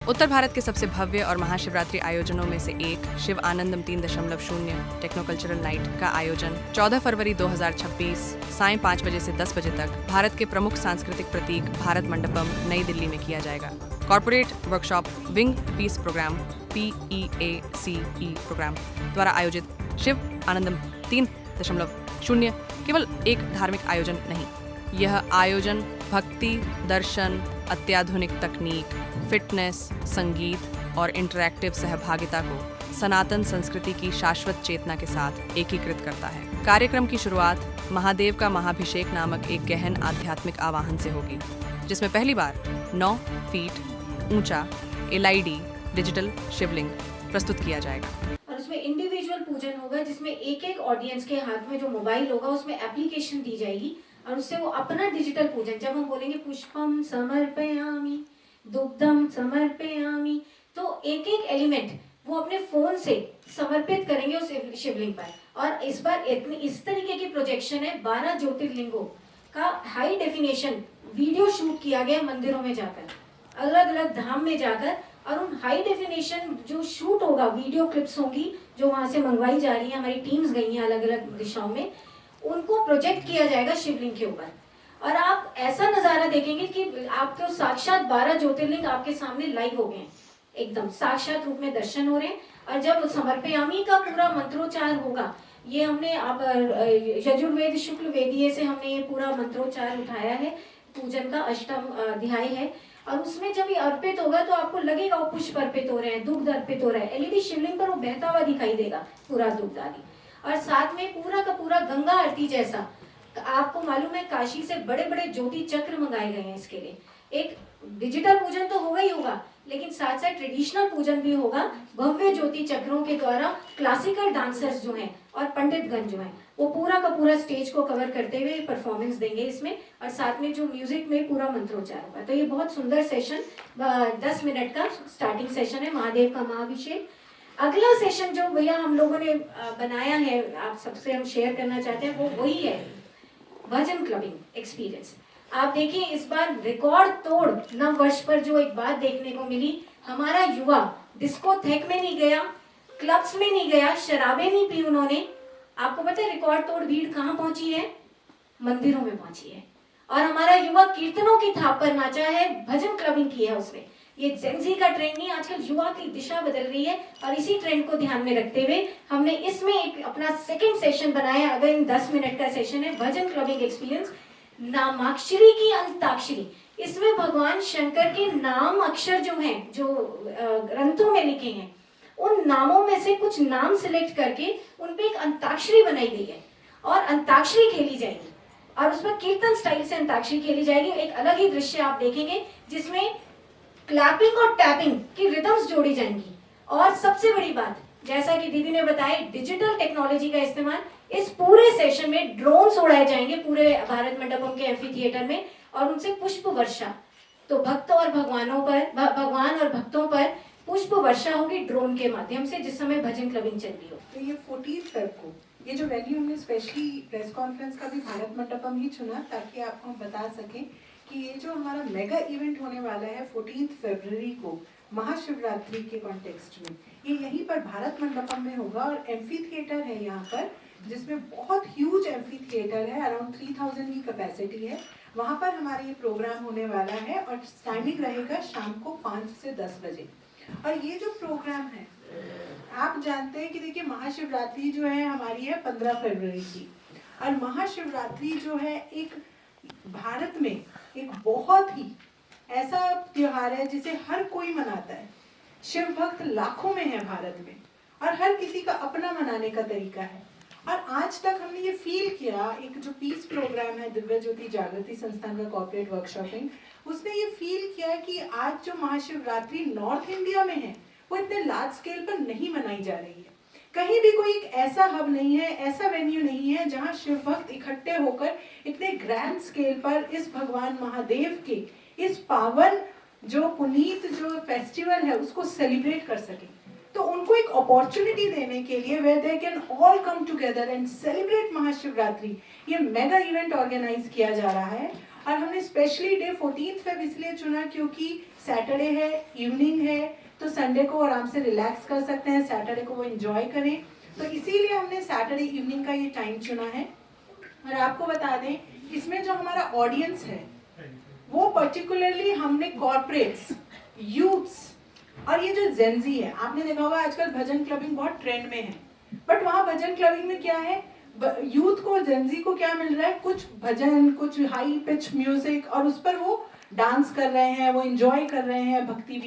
उत्तर भारत के सबसे भव्य और महाशिवरात्रि आयोजनों में से एक शिव आनंदम 3.0 टेक्नोकल्चरल नाइट का आयोजन 14 फरवरी 2026 सायं 5 बजे से 10 बजे तक भारत के प्रमुख सांस्कृतिक प्रतीक भारत मंडपम नई दिल्ली में किया जाएगा। Corporate workshop wing peace programme PEACE programme द्वारा आयोजित शिव आनंदम 3.0 केवल एक धार्मिक आयोजन नहीं, यह आयोजन भक्ति, दर्शन, अत्याधुनिक तकनीक, फिटनेस, संगीत और इंटरैक्टिव सहभागिता को सनातन संस्कृति की शाश्वत चेतना के साथ एकीकृत करता है। कार्यक्रम की शुरुआत महादेव का महाभिषेक नामक एक गहन आध्यात्मिक आवाहन से होगी, जिसमें पहली बार 9 फीट ऊंचा LED डिजिटल शिवलिंग प्रस्तुत किया जाएगा। और उसमें इंडिविजुअल पूजन होगा, जिसमें एक एक ऑडियंस के हाथ में जो मोबाइल होगा उसमें एप्लीकेशन दी जाएगी और उससे वो अपना डिजिटल पूजन, जब हम बोलेंगे पुष्पम समर्पयामि, दुग्धम समर्पयामि, तो एक एक एलिमेंट वो अपने फोन से समर्पित करेंगे उस शिवलिंग पर। और इस बार इस तरीके की प्रोजेक्शन है, 12 ज्योतिर्लिंगों का हाई डेफिनेशन वीडियो शूट किया गया मंदिरों में जाकर, अलग अलग धाम में जाकर, और उन हाई डेफिनेशन जो शूट होगा, वीडियो क्लिप्स होंगी जो वहां से मंगवाई जा रही है, हमारी टीम्स गई हैं अलग अलग दिशाओं में, उनको प्रोजेक्ट किया जाएगा शिवलिंग के ऊपर। और आप ऐसा नजारा देखेंगे कि आपको साक्षात 12 ज्योतिर्लिंग आपके सामने लाइव हो गए, एकदम साक्षात रूप में दर्शन हो रहे हैं। और जब समर्पयामी का पूरा मंत्रोच्चार होगा, ये हमने आप यजुर्वेद शुक्ल वेदीय से हमने ये पूरा मंत्रोच्चार उठाया है, पूजन का अष्टम अध्याय है, और उसमें जब ये अर्पित होगा तो आपको लगेगा वो पुष्प अर्पित हो रहे हैं, दुग्ध अर्पित हो रहा है, LED शिवलिंग पर वो बहता हुआ दिखाई देगा पूरा दुग्ध आदि। और साथ में पूरा का पूरा गंगा आरती जैसा, आपको मालूम है काशी से बड़े बड़े ज्योति चक्र मंगाए गए हैं इसके लिए। एक डिजिटल पूजन तो होगा ही होगा, लेकिन साथ साथ ट्रेडिशनल पूजन भी होगा, भव्य ज्योति चक्रों के द्वारा क्लासिकल डांसर्स जो हैं और पंडितगण जो हैं वो पूरा का पूरा स्टेज को कवर करते हुए परफॉर्मेंस देंगे इसमें, और साथ में जो म्यूजिक में पूरा मंत्रोच्चार होगा। तो ये बहुत सुंदर सेशन 10 मिनट का स्टार्टिंग सेशन है, महादेव का महाभिषेक। अगला सेशन जो भैया हम लोगों ने बनाया है, आप सबसे हम शेयर करना चाहते हैं, वो वही है भजन क्लबिंग एक्सपीरियंस। आप देखिए इस बार रिकॉर्ड तोड़ नव वर्ष पर जो एक बात देखने को मिली, हमारा युवा डिस्को थेक में नहीं गया, क्लब्स में नहीं गया, शराबें नहीं पी उन्होंने। आपको पता है रिकॉर्ड तोड़ भीड़ कहाँ पहुंची है? मंदिरों में पहुंची है। और हमारा युवा कीर्तनों की थाप पर नाचा है, भजन क्लबिंग की है उसने। ये जेनजी का ट्रेंड नहीं, आजकल युवा की दिशा बदल रही है, और इसी ट्रेंड को ध्यान में रखते हुए हमने इसमें एक अपना सेकंड सेशन बनाया। अगर इन 10 मिनट का सेशन है भजन क्लबिंग एक्सपीरियंस, नामाक्षरी की अंताक्षरी। इसमें भगवान शंकर के नाम अक्षर जो हैं, जो ग्रंथों में लिखे हैं, उन नामों में से कुछ नाम सिलेक्ट करके उन पे एक अंताक्षरी बनाई गई है और अंताक्षरी खेली जाएगी, और उसमें कीर्तन स्टाइल से अंताक्षरी खेली जाएगी। एक अलग ही दृश्य आप देखेंगे जिसमें क्लैपिंग और टैपिंग की रिदम्स जोड़ी जाएंगी। और सबसे बड़ी बात, जैसा कि दीदी ने बताया, डिजिटल टेक्नोलॉजी का इस्तेमाल, इस पूरे सेशन में ड्रोन्स उड़ाए जाएंगे पूरे भारत मंडपम के एम्फी थिएटर में, और उनसे पुष्प वर्षा, तो भक्त और भगवान और भक्तों पर पुष्प वर्षा होगी ड्रोन के माध्यम से, जिस समय भजन क्लबिंग चल रही हो। तो ये 14 फेब को ये जो वेन्यू हमने स्पेशली प्रेस कॉन्फ्रेंस का भी भारत मंडपम ही चुना, ताकि आपको हम बता सकें कि ये जो हमारा मेगा इवेंट होने वाला है 14 फरवरी को महाशिवरात्रि के कॉन्टेक्स्ट में, ये यहीं पर भारत मंडपम में होगा। और एम्फी थिएटर है यहाँ पर, जिसमें बहुत ह्यूज एम्फी थिएटर है, अराउंड 3000 की कैपेसिटी है। वहाँ पर हमारा ये प्रोग्राम होने वाला है, और टाइमिंग रहेगा शाम को 5 से 10 बजे। और ये जो प्रोग्राम है, आप जानते हैं कि देखिए महाशिवरात्रि जो है हमारी है 15 फरवरी की, और महाशिवरात्रि जो है एक भारत में एक बहुत ही ऐसा त्योहार है जिसे हर कोई मनाता है। शिव भक्त लाखों में है भारत में, और हर किसी का अपना मनाने का तरीका है। और आज तक हमने ये फील किया, एक जो पीस प्रोग्राम है दिव्य ज्योति जागृति संस्थान का कॉर्पोरेट वर्कशॉपिंग, उसने ये फील किया कि आज जो महाशिवरात्रि नॉर्थ इंडिया में है वो इतने लार्ज स्केल पर नहीं मनाई जा रही है। कहीं भी कोई एक ऐसा हब नहीं है, ऐसा वेन्यू नहीं है जहां शिव भक्त इकट्ठे होकर इतने ग्रैंड स्केल पर इस भगवान महादेव के इस पावन जो पुनीत जो फेस्टिवल है उसको सेलिब्रेट कर सके। तो उनको एक अपॉर्चुनिटी देने के लिए where they can all come together and celebrate Mahashivratri, ये मेगा इवेंट ऑर्गेनाइज किया जा रहा है। और हमने स्पेशली डे 14 फेब इसलिए चुना क्योंकि सैटरडे है, इवनिंग है, तो संडे को आराम से रिलैक्स कर सकते हैं, सैटरडे को वो एंजॉय करें, तो इसीलिए हमने सैटरडे इवनिंग का ये टाइम चुना है। और आपको बता दें इसमें जो हमारा ऑडियंस है वो पर्टिकुलरली हमने कॉर्पोरेट्स, यूथ्स और ये जो जेंजी है, आपने देखा होगा आजकल भजन क्लबिंग बहुत ट्रेंड में है, बट वहाँ भजन क्लबिंग में क्या है, यूथ को, जेंजी को क्या मिल रहा है, कुछ भजन, कुछ हाई पिच म्यूजिक और उस पर वो डांस कर रहे हैं, वो एंजॉय कर रहे हैं भक्ति